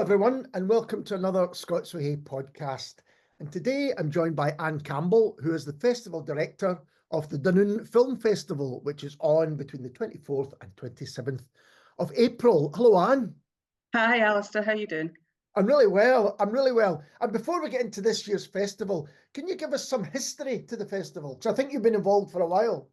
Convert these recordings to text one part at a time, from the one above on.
everyone, and welcome to another Scots Whay Hae podcast. And today I'm joined by Ann Campbell, who is the festival director of the Dunoon Film Festival, which is on between the 24th and 27th of April. Hello, Ann. Hi, Alistair. How you doing? I'm really well. And before we get into this year's festival, can you give us some history to the festival? Because I think you've been involved for a while.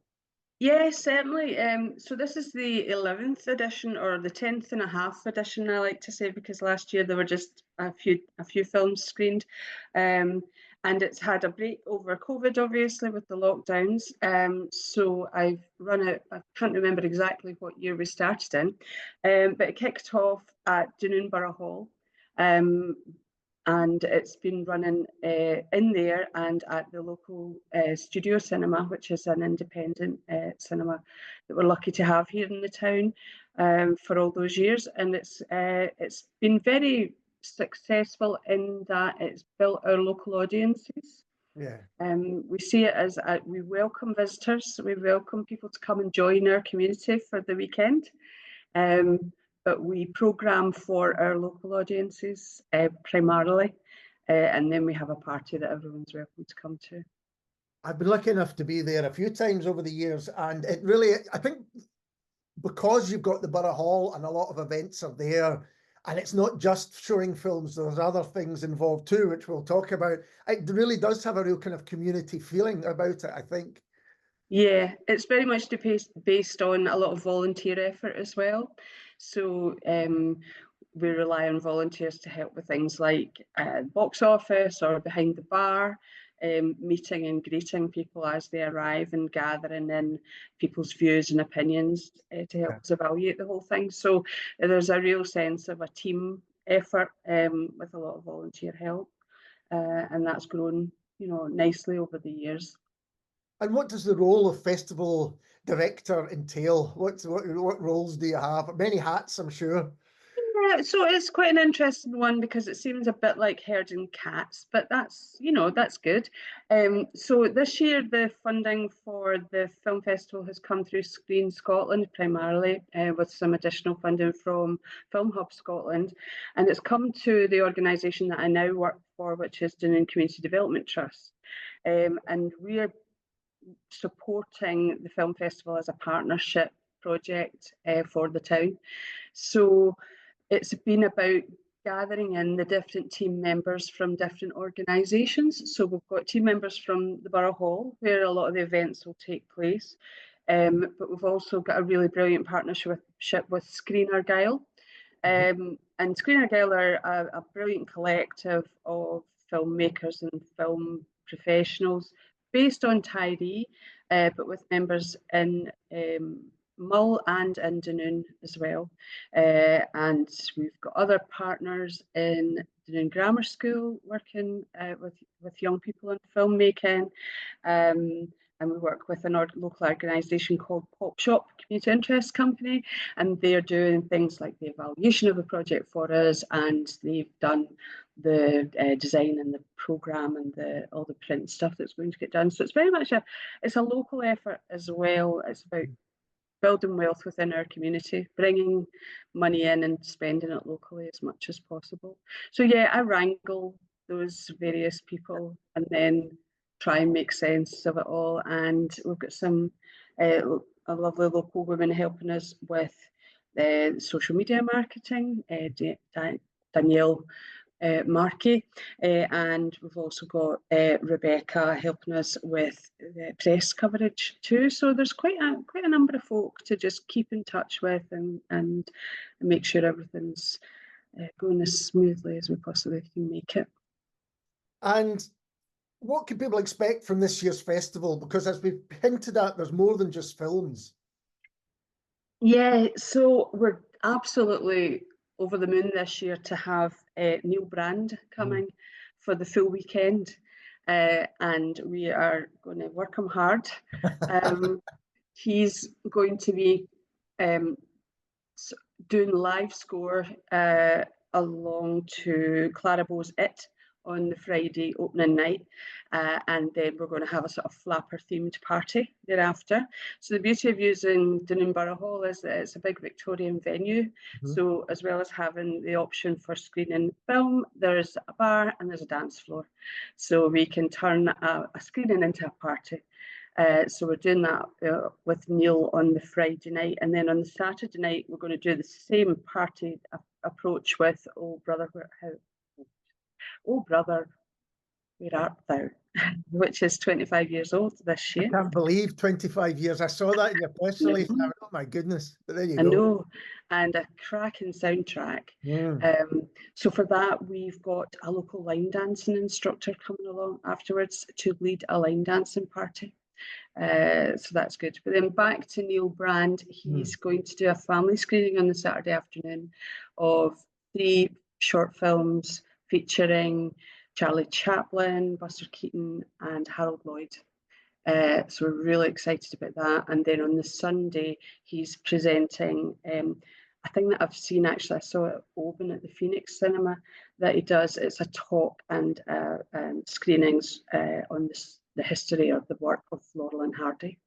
Yes, certainly. So this is the 11th edition, or the 10th and a half edition, I like to say, because last year there were just a few films screened. And it's had a break over COVID, obviously, with the lockdowns. So I've run it, I can't remember exactly what year we started in, but it kicked off at Dunoon Borough Hall. And it's been running in there and at the local studio cinema, which is an independent cinema that we're lucky to have here in the town for all those years. And it's been very successful in that it's built our local audiences. Yeah. We see it as we welcome visitors, we welcome people to come and join our community for the weekend. But we programme for our local audiences primarily, and then we have a party that everyone's welcome to come to. I've been lucky enough to be there a few times over the years, and it really, I think, because you've got the Borough Hall and a lot of events are there, and it's not just showing films, there's other things involved too, which we'll talk about. It really does have a real kind of community feeling about it, I think. Yeah, it's very much based on a lot of volunteer effort as well. So we rely on volunteers to help with things like box office or behind the bar, meeting and greeting people as they arrive and gathering in people's views and opinions to help us evaluate the whole thing. So there's a real sense of a team effort with a lot of volunteer help, and that's grown, nicely over the years. And what does the role of festival director entail? What roles do you have? Many hats, I'm sure. Yeah, so it's quite an interesting one because it seems a bit like herding cats, but that's good. So this year the funding for the film festival has come through Screen Scotland primarily, with some additional funding from Film Hub Scotland, and it's come to the organisation that I now work for, which is Dunoon Community Development Trust, and we're supporting the film festival as a partnership project for the town. So it's been about gathering in the different team members from different organisations. So we've got team members from the Borough Hall, where a lot of the events will take place. But we've also got a really brilliant partnership with Screen Argyll. And Screen Argyll are a brilliant collective of filmmakers and film professionals based on Tyree, but with members in Mull and in Dunoon as well. And we've got other partners in Dunoon Grammar School working with young people in filmmaking. And we work with a local organisation called Pop Shop Community Interest Company, and they're doing things like the evaluation of the project for us, and they've done the design and the programme and all the print stuff that's going to get done. So it's very much it's a local effort as well. It's about building wealth within our community, bringing money in and spending it locally as much as possible. So yeah, I wrangle those various people and then try and make sense of it all. And we've got some a lovely local women helping us with social media marketing, Danielle Markey, and we've also got Rebecca helping us with the press coverage too. So there's quite a number of folk to just keep in touch with and make sure everything's going as smoothly as we possibly can make it. And what can people expect from this year's festival? Because as we've hinted at, there's more than just films. Yeah, so we're absolutely over the moon this year to have Neil Brand coming for the full weekend, and we are going to work him hard. He's going to be doing live score along to Clara Bow's It on the Friday opening night, and then we're going to have a sort of flapper themed party thereafter. So the beauty of using Dunoon Borough Hall is that it's a big Victorian venue. So as well as having the option for screening film, there's a bar and there's a dance floor. So we can turn a screening into a party. So we're doing that with Neil on the Friday night, and then on the Saturday night we're going to do the same party approach with Oh Brother, Where Art Thou, which is 25 years old this year. I can't believe 25 years. I saw that in your press release. Oh my goodness. But there you go. I know, and a cracking soundtrack. So for that, we've got a local line dancing instructor coming along afterwards to lead a line dancing party. So that's good. But then back to Neil Brand, he's going to do a family screening on the Saturday afternoon of 3 short films featuring Charlie Chaplin, Buster Keaton, and Harold Lloyd. So we're really excited about that. And then on the Sunday, he's presenting a thing that I've seen, actually, I saw it at Oban at the Phoenix Cinema that he does. It's a talk and screenings on the history of the work of Laurel and Hardy.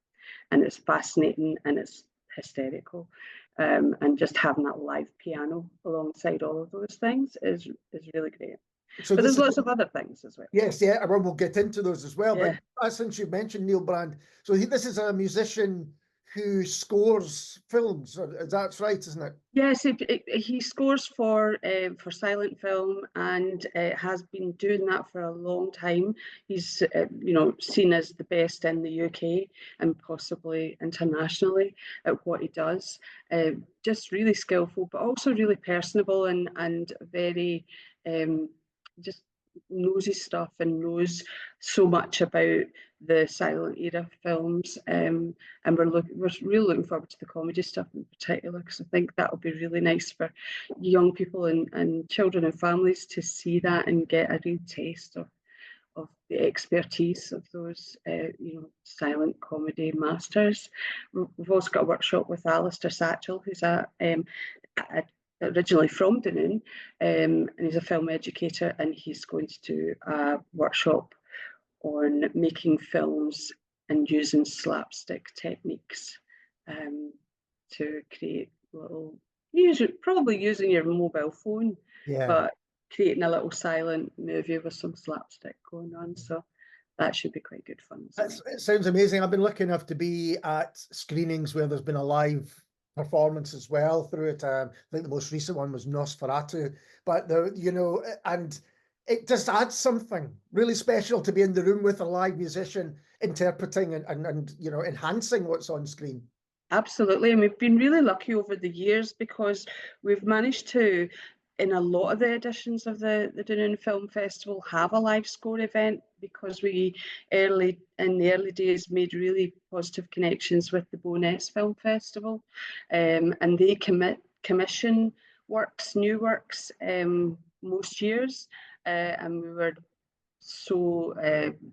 And it's fascinating and it's hysterical. And just having that live piano alongside all of those things is really great. So but there's lots of other things as well. Yes, yeah, well, we'll get into those as well. Yeah. But since you mentioned Neil Brand, so this is a musician who scores films. That's right, isn't it? Yes, he scores for silent film and has been doing that for a long time. He's seen as the best in the UK and possibly internationally at what he does. Just really skillful, but also really personable and very just knows his stuff and knows so much about the silent era films, and we're really looking forward to the comedy stuff in particular, because I think that will be really nice for young people and children and families to see that and get a real taste of the expertise of those silent comedy masters. We've also got a workshop with Alistair Satchell, who's originally from Dunoon, and he's a film educator, and he's going to do a workshop on making films and using slapstick techniques to create little, probably using your mobile phone, but creating a little silent movie with some slapstick going on. So that should be quite good fun. It sounds amazing. I've been lucky enough to be at screenings where there's been a live performance as well through it. I think the most recent one was Nosferatu, but and it just adds something really special to be in the room with a live musician interpreting and enhancing what's on screen. Absolutely, and we've been really lucky over the years because we've managed to, in a lot of the editions of the Dunoon Film Festival, have a live score event, because we in the early days made really positive connections with the Bowness Film Festival, and they commission new works most years, and we were so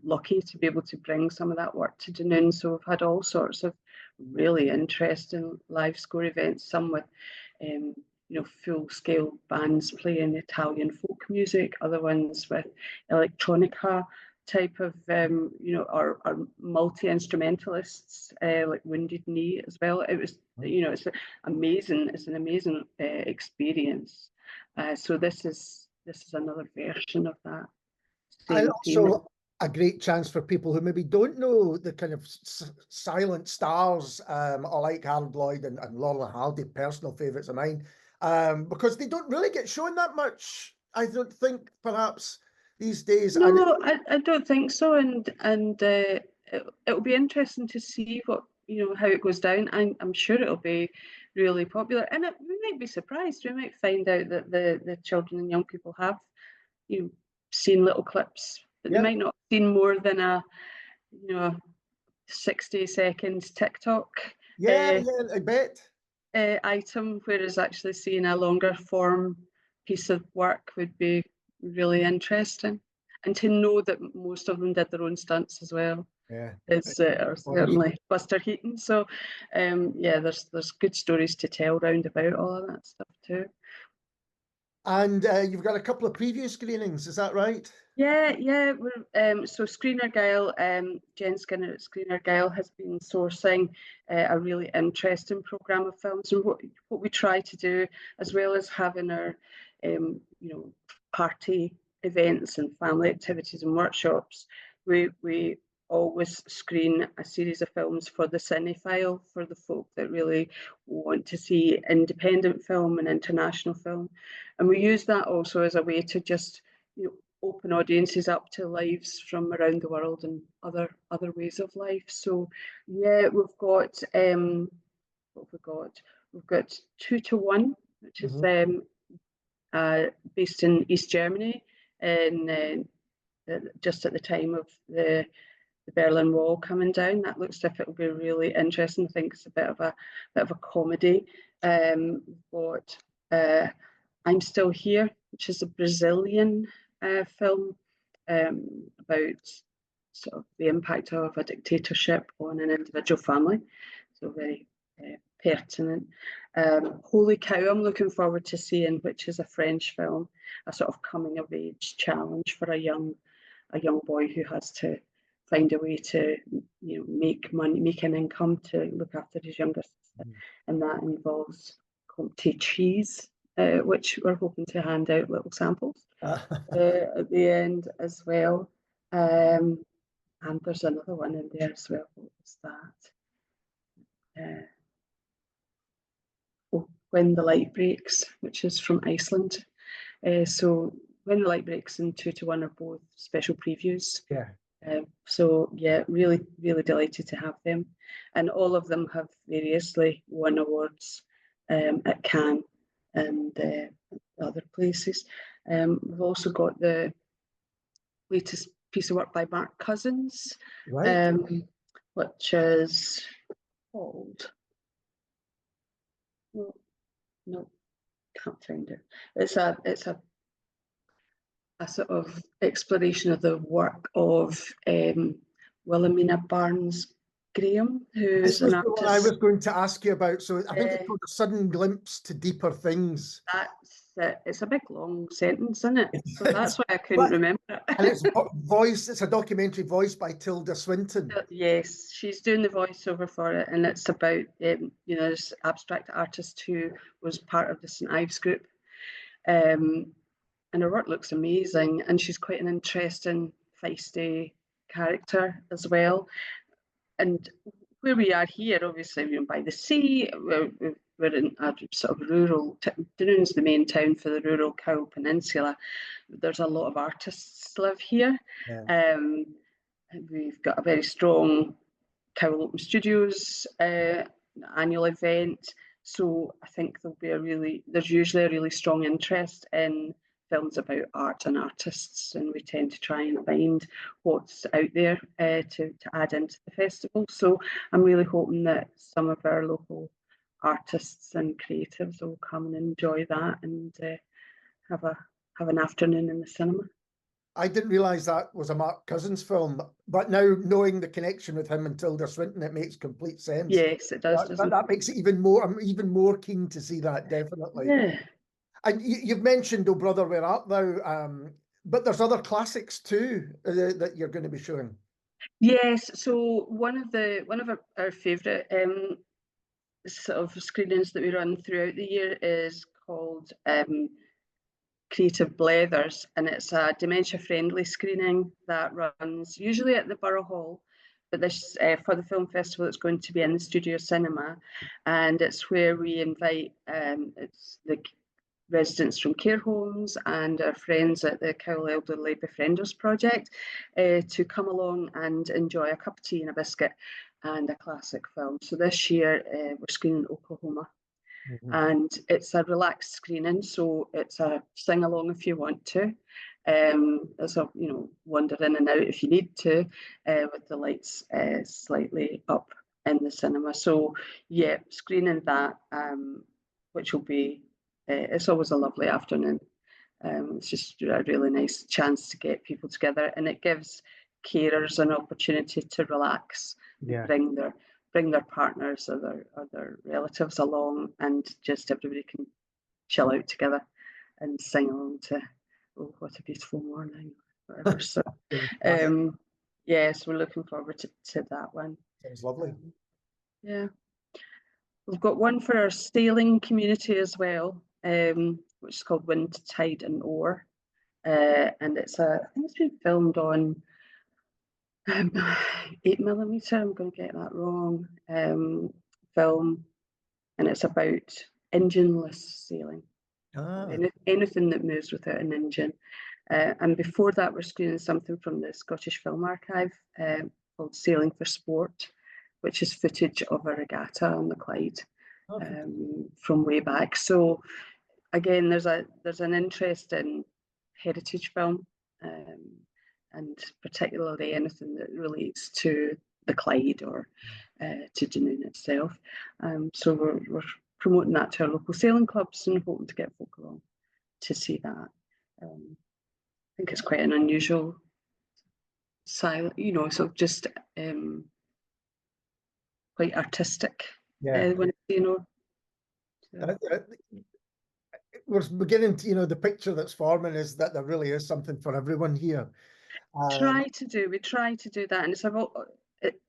lucky to be able to bring some of that work to Dunoon. So we've had all sorts of really interesting live score events, some with full-scale bands playing Italian folk music, other ones with electronica type of or multi-instrumentalists like Wounded Knee as well. It was it's an amazing experience. So this is another version of that. And also a great chance for people who maybe don't know the kind of silent stars, like Harold Lloyd and Laurel and Hardy, personal favourites of mine, because they don't really get shown that much, I don't think, perhaps these days. No, I don't think so, and it'll be interesting to see what how it goes down. I'm sure it'll be really popular, and we might be surprised. We might find out that the children and young people have seen little clips, but they might not have seen more than a 60 seconds TikTok I bet item, whereas actually seeing a longer form piece of work would be really interesting, and to know that most of them did their own stunts as well. Is certainly Buster Keaton. So there's good stories to tell round about all of that stuff too. And you've got a couple of preview screenings, is that right? Yeah. So Screen Argyle, Jen Skinner at Screen Argyle has been sourcing a really interesting programme of films, and what we try to do, as well as having our, party events and family activities and workshops, we always screen a series of films for the cinephile, for the folk that really want to see independent film and international film, and we use that also as a way to just open audiences up to lives from around the world and other ways of life. So yeah, we've got what have we got? We've got 2 to 1, which is based in East Germany, and just at the time of the Berlin Wall coming down. That looks as if it'll be really interesting. I think it's a bit of a comedy. We've got I'm Still Here, which is a Brazilian film about sort of the impact of a dictatorship on an individual family. So very pertinent. Holy Cow, I'm looking forward to seeing, which is a French film, a sort of coming of age challenge for a young boy who has to find a way to make money, make an income to look after his younger sister, and that involves Comté cheese, which we're hoping to hand out little samples at the end as well. And there's another one in there as well. What was that? When the Light Breaks, which is from Iceland. So When the Light Breaks and 2 to 1 are both special previews. Yeah. So yeah, really, really delighted to have them. And all of them have variously won awards at Cannes and other places. We've also got the latest piece of work by Mark Cousins, Right. which is called, no, can't find it. It's a sort of exploration of the work of Wilhelmina Barnes Graham, This who's an was the one I was artist. going to ask you about. So I think it's called A Sudden Glimpse to Deeper Things. That's it. It's a big long sentence, isn't it? So that's why I couldn't But, remember it. and it's it's a documentary voiced by Tilda Swinton. Yes, she's doing the voiceover for it, and it's about this abstract artist who was part of the St Ives group. And her work looks amazing, and she's quite an interesting, feisty character as well. And where we are here, obviously, we're by the sea. We're in a sort of rural. Dunoon's the main town for the rural Cowal Peninsula. There's a lot of artists live here. Yeah. We've got a very strong Cowal Open Studios annual event. So I think there's usually a really strong interest in films about art and artists, and we tend to try and find what's out there to add into the festival. So I'm really hoping that some of our local artists and creatives will come and enjoy that and have an afternoon in the cinema. I didn't realise that was a Mark Cousins film, but now knowing the connection with him and Tilda Swinton, it makes complete sense. Yes, it does. That makes it even more. I'm even more keen to see that, definitely. Yeah. And you've mentioned "Oh Brother, Where Art Thou?" But there's other classics too that you're going to be showing. Yes. So one of our favourite sort of screenings that we run throughout the year is called Creative Blethers, and it's a dementia-friendly screening that runs usually at the Borough Hall, but this for the film festival it's going to be in the Studio Cinema, and it's where we invite it's the residents from care homes and our friends at the Cowal Elderly Befrienders Project to come along and enjoy a cup of tea and a biscuit and a classic film. So this year we're screening Oklahoma. And it's a relaxed screening, so it's a sing along if you want to. It's a wander in and out if you need to, with the lights slightly up in the cinema. So yeah, screening that, which will be it's always a lovely afternoon. It's just a really nice chance to get people together, and it gives carers an opportunity to relax, bring their partners or their relatives along, and just everybody can chill out together. and sing along to "Oh, What a Beautiful Morning," whatever. So Yeah, yes, we're looking forward to that one. sounds lovely. Yeah. We've got one for our sailing community as well, which is called Wind, Tide and Oar. And I think it's been filmed on 8mm, I'm going to get that wrong, film. And it's about engineless sailing. Anything that moves without an engine. And before that, we're screening something from the Scottish Film Archive called Sailing for Sport, which is footage of a regatta on the Clyde from way back. So again, there's an interest in heritage film, and particularly anything that relates to the Clyde or to Dunoon itself. So we're promoting that to our local sailing clubs and hoping to get folk along to see that. I think it's quite an unusual style, sort of just quite artistic. When so. We're beginning to, the picture that's forming is that there really is something for everyone here. We try to do that, and it's about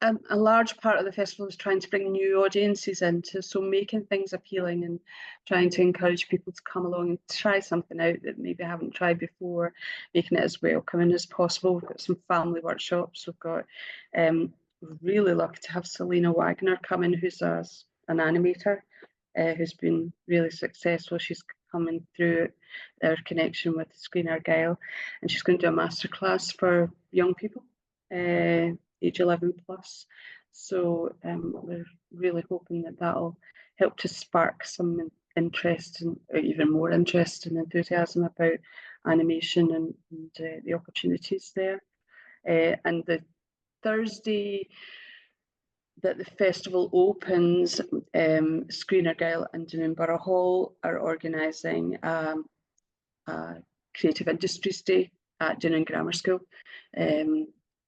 a large part of the festival is trying to bring new audiences into, so making things appealing and trying to encourage people to come along and try something out that maybe haven't tried before, making it as welcoming as possible. We've got some family workshops. We've got we're really lucky to have Selena Wagner come in, who's an animator who's been really successful. She's coming through our connection with Screen Argyll, and she's going to do a masterclass for young people, age 11 plus. So we're really hoping that that'll help to spark some interest and even more interest and enthusiasm about animation and the opportunities there. And the Thursday that the festival opens, Screen Argyll and Dunoon Borough Hall are organising a Creative Industries Day at Dunoon Grammar School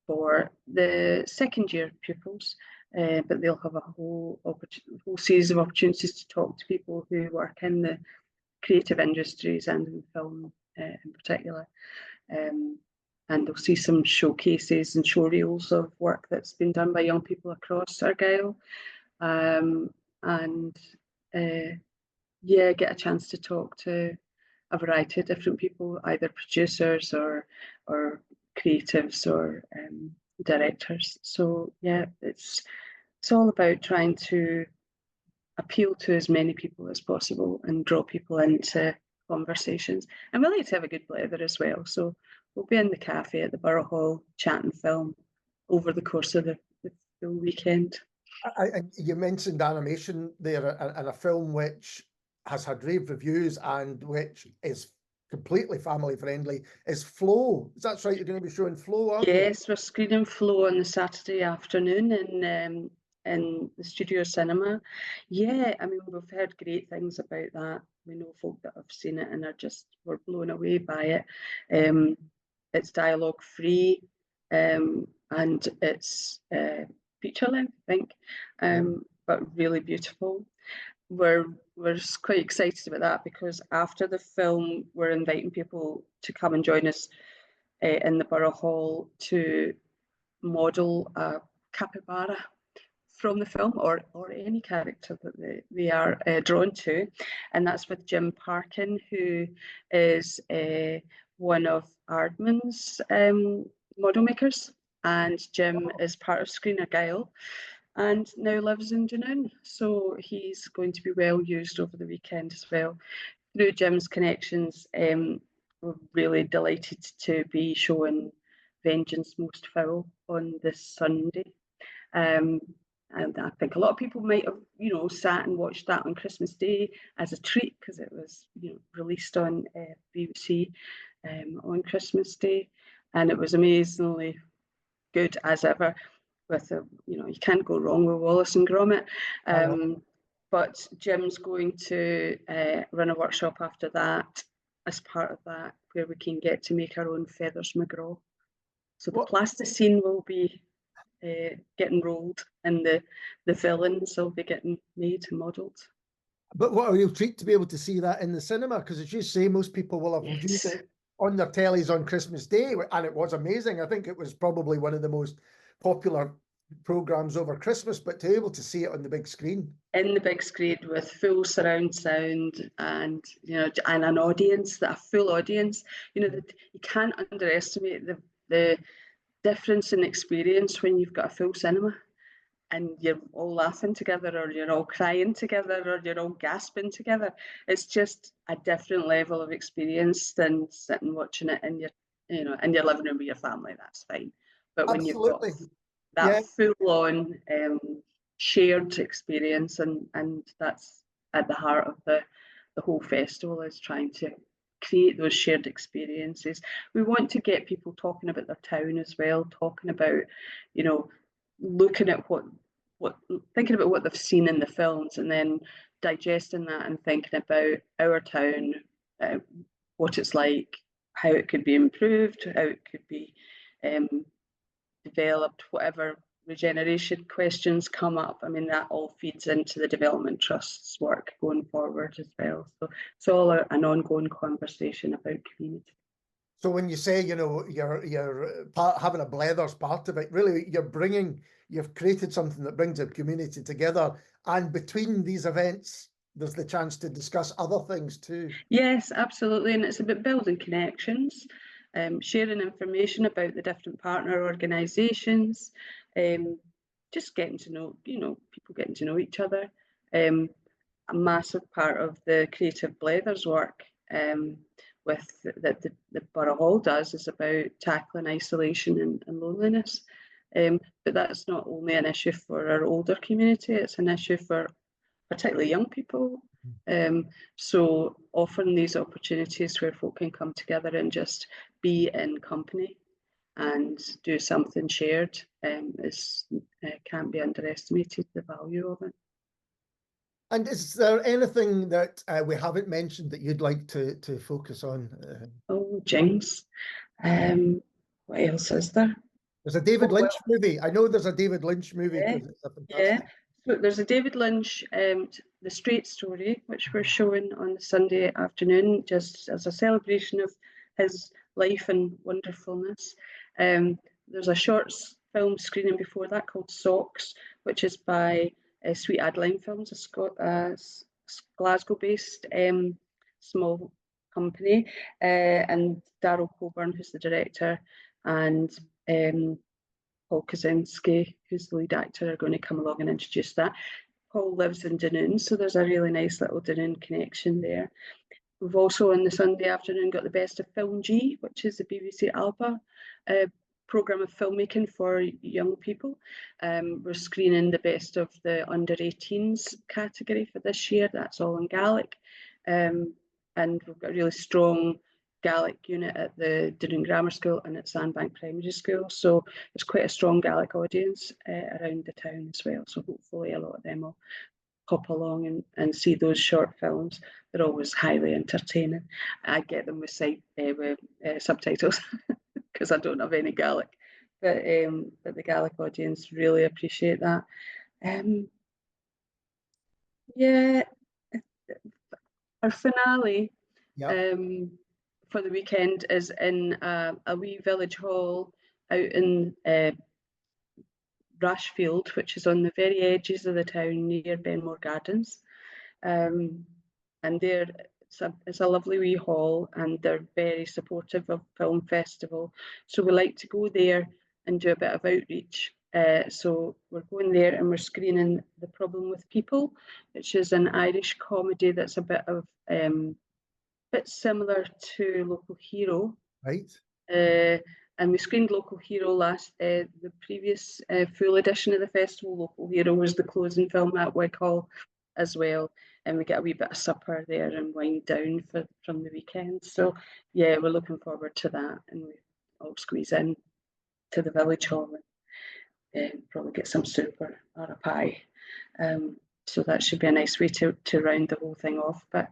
for the second year pupils, but they'll have a whole series of opportunities to talk to people who work in the creative industries and in film in particular. And they'll see some showcases and showreels of work that's been done by young people across Argyll, and get a chance to talk to a variety of different people, either producers or creatives or directors. So yeah, it's all about trying to appeal to as many people as possible and draw people into conversations. And we like to have a good blather as well. So we'll be in the cafe at the Borough Hall chatting film over the course of the full weekend. You mentioned animation there, and a film which has had rave reviews and which is completely family friendly is Flow. Is that right? You're going to be showing Flow, aren't you? Yes, we're screening Flow on the Saturday afternoon in the Studio Cinema. Yeah, I mean, we've heard great things about that. We know folk that have seen it and were blown away by it. It's dialogue free, and it's feature length, I think, but really beautiful. We're quite excited about that because after the film, we're inviting people to come and join us in the Borough Hall to model a capybara from the film, or any character that they are drawn to, and that's with Jim Parkin, who is one of Aardman's model makers, and Jim is part of Screen Argyll and now lives in Dunoon, so he's going to be well used over the weekend as well. Through Jim's connections, we're really delighted to be showing Vengeance Most Foul on this Sunday. And I think a lot of people might have, sat and watched that on Christmas Day as a treat because it was, released on BBC on Christmas Day, and it was amazingly good as ever. With you can't go wrong with Wallace and Gromit. But Jim's going to run a workshop after that as part of that, where we can get to make our own Feathers McGraw. So the plasticine will be getting rolled, and the villains will be getting made and modelled. But what a real treat to be able to see that in the cinema, because as you say, most people will have viewed Yes. it on their tellies on Christmas Day, and it was amazing. I think it was probably one of the most popular programs over Christmas, but to be able to see it on the big screen. In the big screen with full surround sound, and and an audience, that a full audience, that you can't underestimate the difference in experience when you've got a full cinema and you're all laughing together, or you're all crying together, or you're all gasping together. It's just a different level of experience than sitting watching it in your living room with your family. That's fine, but when you've got Absolutely. that Yeah. full on shared experience, and that's at the heart of the whole festival, is trying to create those shared experiences. We want to get people talking about their town as well, talking about, looking at what thinking about what they've seen in the films, and then digesting that and thinking about our town, uh, what it's like, how it could be improved, how it could be um, developed, whatever regeneration questions come up. I mean, that all feeds into the Development Trust's work going forward as well. So it's all an ongoing conversation about community. So when you say, you're having a Blethers part of it, really you've created something that brings the community together. And between these events, there's the chance to discuss other things too. Yes, absolutely. And it's about building connections, sharing information about the different partner organisations, just getting to know, people getting to know each other. A massive part of the Creative Blethers work, with that the Borough Hall does, is about tackling isolation and loneliness. But that's not only an issue for our older community, it's an issue for particularly young people. So offering these opportunities where folk can come together and just be in company and do something shared, can't be underestimated, the value of it. And is there anything that we haven't mentioned that you'd like to focus on? Oh, jinx. What else is there? There's a David Oh, well, Lynch movie. I know there's a David Lynch movie yeah, because it's a yeah. fantastic. So there's a David Lynch, The Straight Story, which we're showing on the Sunday afternoon, just as a celebration of his life and wonderfulness. There's a short film screening before that called Socks, which is by Sweet Adeline Films, a Glasgow-based small company, and Daryl Coburn, who's the director, and Paul Kaczynski, who's the lead actor, are going to come along and introduce that. Paul lives in Dunoon, so there's a really nice little Dunoon connection there. We've also on the Sunday afternoon got the Best of Film G, which is the BBC Alba programme of filmmaking for young people. We're screening the best of the under 18s category for this year. That's all in Gaelic. And we've got a really strong Gaelic unit at the Dunoon Grammar School and at Sandbank Primary School. So there's quite a strong Gaelic audience around the town as well. So hopefully a lot of them will pop along and see those short films. They're always highly entertaining. I get them with subtitles because I don't have any Gaelic. But the Gaelic audience really appreciate that. Yeah, our finale for the weekend is in a wee village hall out in Rashfield, which is on the very edges of the town near Benmore Gardens. And it's a lovely wee hall, and they're very supportive of Film Festival. So we like to go there and do a bit of outreach. So we're going there and we're screening The Problem with People, which is an Irish comedy that's a bit similar to Local Hero. Right. And we screened Local Hero the previous full edition of the festival. Local Hero was the closing film at Whighall as well, and we get a wee bit of supper there and wind down from the weekend. So yeah, we're looking forward to that, and we all squeeze in to the village hall and probably get some soup or a pie. So that should be a nice way to round the whole thing off. But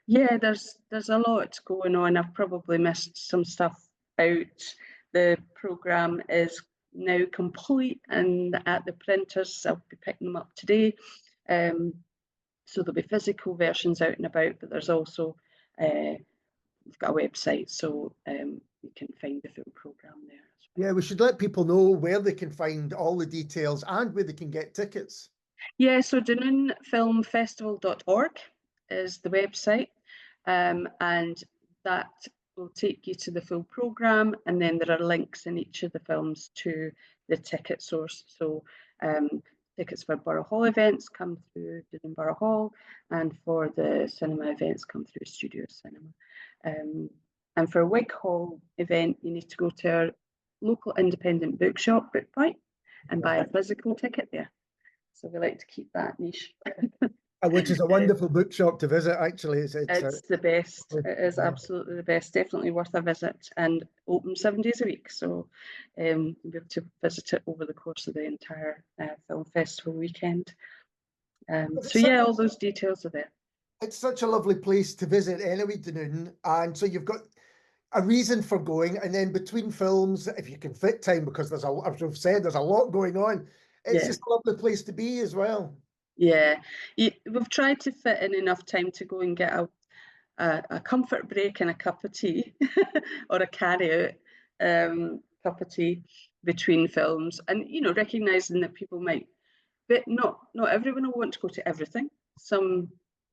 yeah, there's a lot going on. I've probably missed some stuff out. The programme is now complete and at the printers. I'll be picking them up today. So there'll be physical versions out and about, but there's also, we've got a website, so you can find the full programme there. Yeah, we should let people know where they can find all the details and where they can get tickets. Yeah, so dunoonfilmfestival.org is the website, and that will take you to the full programme, and then there are links in each of the films to the ticket source. So tickets for Borough Hall events come through Dunoon Borough Hall, and for the cinema events come through Studio Cinema. And for a Wig Hall event, you need to go to our local independent bookshop, Bookpoint, and buy a physical ticket there. So we like to keep that niche. Which is a wonderful bookshop to visit, actually. It's the best. It is absolutely the best. Definitely worth a visit, and open 7 days a week. So you'll be able to visit it over the course of the entire film festival weekend. So yeah, all those details are there. It's such a lovely place to visit anyway, Dunoon. And so you've got a reason for going, and then between films, if you can fit time, because there's as we've said, there's a lot going on. It's just a lovely place to be as well. Yeah, we've tried to fit in enough time to go and get a comfort break and a cup of tea or a carry out cup of tea between films, and recognizing that people might, but not everyone will want to go to everything. Some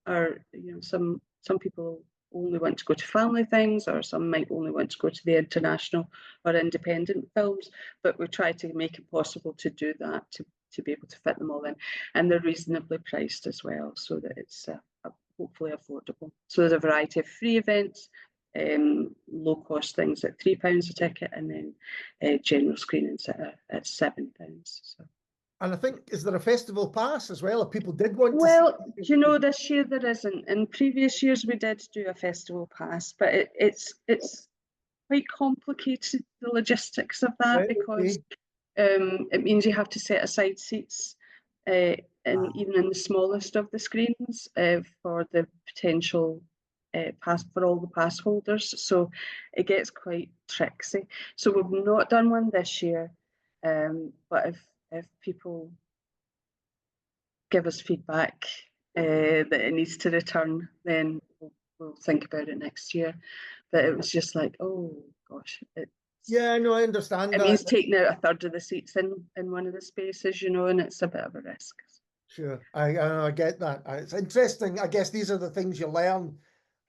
are, some people only want to go to family things, or some might only want to go to the international or independent films, but we try to make it possible to do that, to be able to fit them all in, and they're reasonably priced as well, so that it's hopefully affordable. So there's a variety of free events, low cost things at £3 a ticket, and then general screenings at £7. So. And I think, is there a festival pass as well, if people did want to? Well, this year there isn't. In previous years we did do a festival pass, but it's quite complicated, the logistics of that, because it means you have to set aside seats, and even in the smallest of the screens, for the potential pass, for all the pass holders. So it gets quite tricksy. So we've not done one this year, but if people give us feedback that it needs to return, then we'll think about it next year. But it was just like, oh gosh, yeah, no, I understand. It means taking out a third of the seats in one of the spaces, and it's a bit of a risk. Sure, I get that. It's interesting. I guess these are the things you learn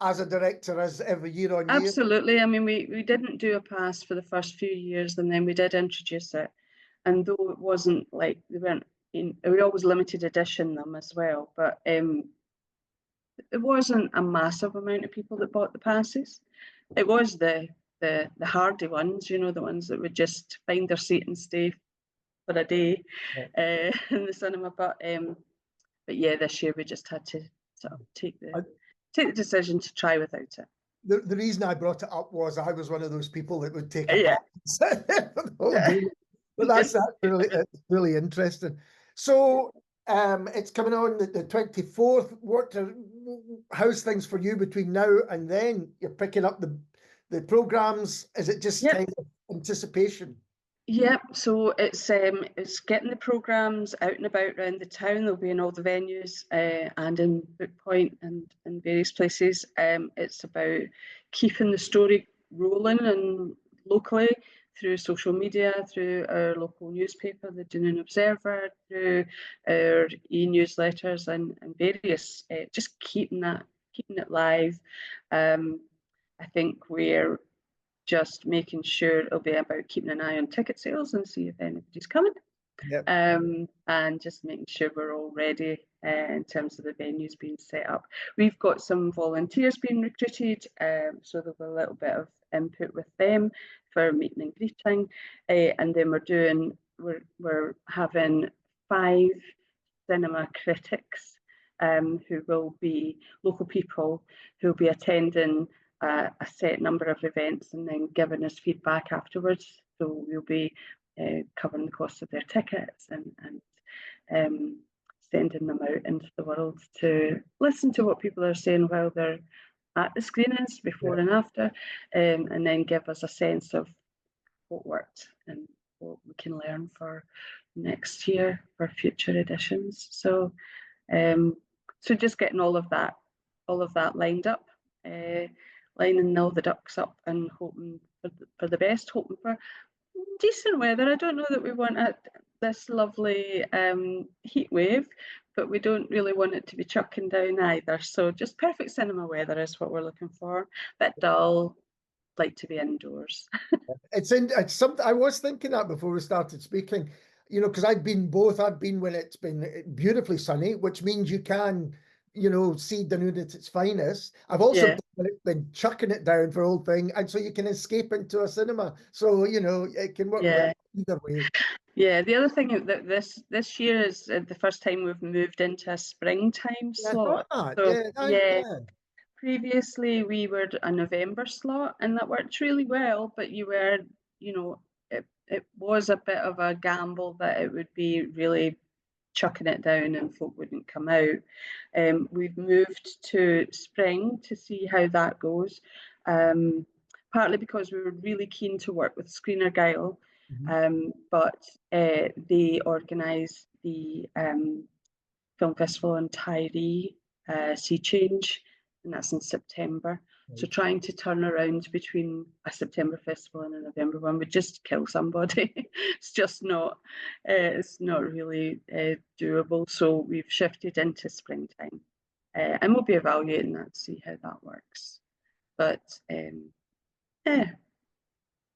as a director as every year on year. Absolutely. I mean, we didn't do a pass for the first few years, and then we did introduce it. And though it wasn't like they weren't we always limited edition them as well, but it wasn't a massive amount of people that bought the passes. It was the hardy ones, the ones that would just find their seat and stay for a day in the cinema. But yeah, this year we just had to sort of take the decision to try without it. The reason I brought it up was I was one of those people that would take a pass. But that's really interesting. So it's coming on the 24th. How's things for you between now and then? You're picking up the programs. Is it just kind of anticipation? Yep. So it's getting the programs out and about around the town. They'll be in all the venues and in Bookpoint and in various places. It's about keeping the story rolling and locally, through social media, through our local newspaper, the Dunoon Observer, through our e-newsletters and various, just keeping it live. I think we're just making sure it'll be about keeping an eye on ticket sales and see if anybody's coming. Yep. And just making sure we're all ready in terms of the venues being set up. We've got some volunteers being recruited, so there'll be a little bit of input with them for meeting and greeting, and then we're having 5 cinema critics who will be local people who will be attending a set number of events and then giving us feedback afterwards. So we'll be covering the cost of their tickets and sending them out into the world to listen to what people are saying while they're at the screenings, before and after, and then give us a sense of what worked and what we can learn for next year for future editions. So So just getting all of that lined up, lining all the ducks up and hoping for the best, hoping for decent weather. I don't know that we want this lovely heat wave, but we don't really want it to be chucking down either. So just perfect cinema weather is what we're looking for. Bit dull, like to be indoors. It's something I was thinking that before we started speaking, you know, because I've been both. I've been when it's been beautifully sunny, which means you can, you know, see Dunoon at its finest. I've also Yeah. been when it's been chucking it down for whole thing, and so you can escape into a cinema. So, you know, it can work well either way. Yeah, the other thing that this year is the first time we've moved into a springtime Yeah, I thought slot. that. So Yeah, yeah, yeah. previously we were a November slot, and that worked really well. But you know, it was a bit of a gamble that it would be really chucking it down and folk wouldn't come out. We've moved to spring to see how that goes. Partly because we were really keen to work with Screener Guile, but they organise the film festival in Tyree, Sea Change, and that's in September. So trying to turn around between a September festival and a November one would just kill somebody. It's not really doable. So we've shifted into springtime, and we'll be evaluating that to see how that works. But yeah,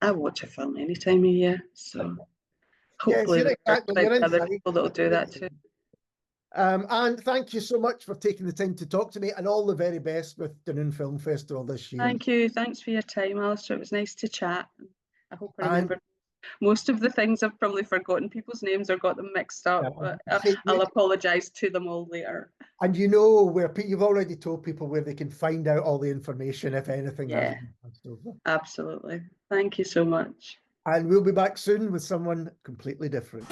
I watch a film any time of year, so hopefully Yes, there's exactly. You're other inside. people that'll do that too. And thank you so much for taking the time to talk to me, and all the very best with Dunoon Film Festival this year. Thank you. Thanks for your time, Alistair. It was nice to chat. I hope I And remember most of the things. I've probably forgotten people's names or got them mixed up, but I'll apologise to them all later. And you know where you've already told people where they can find out all the information if anything has been passed over. Absolutely. Thank you so much. And we'll be back soon with someone completely different.